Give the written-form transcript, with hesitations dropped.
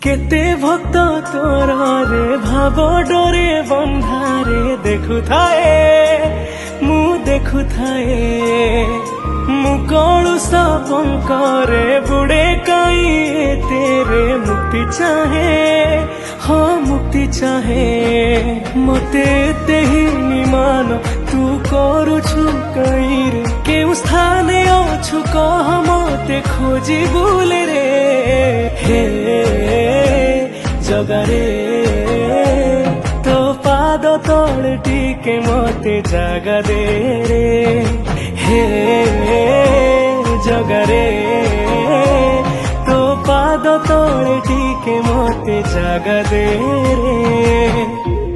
केते भक्त तोर रे भाव डोरे बंधारे देखु थाए मु देखु थाए मु कलुषा पंकरे बुड़े कई तेरे मुक्ति चाहे हाँ मुक्ति चाहे मते ते ही निमान तू करुछु कई रे केउ स्थाने अछु कह मते खोजी बुले रे हे जगारे तो पाद तले टिके मते जागा दे रे हे जगारे तो पाद तले टिके मते जागा दे रे।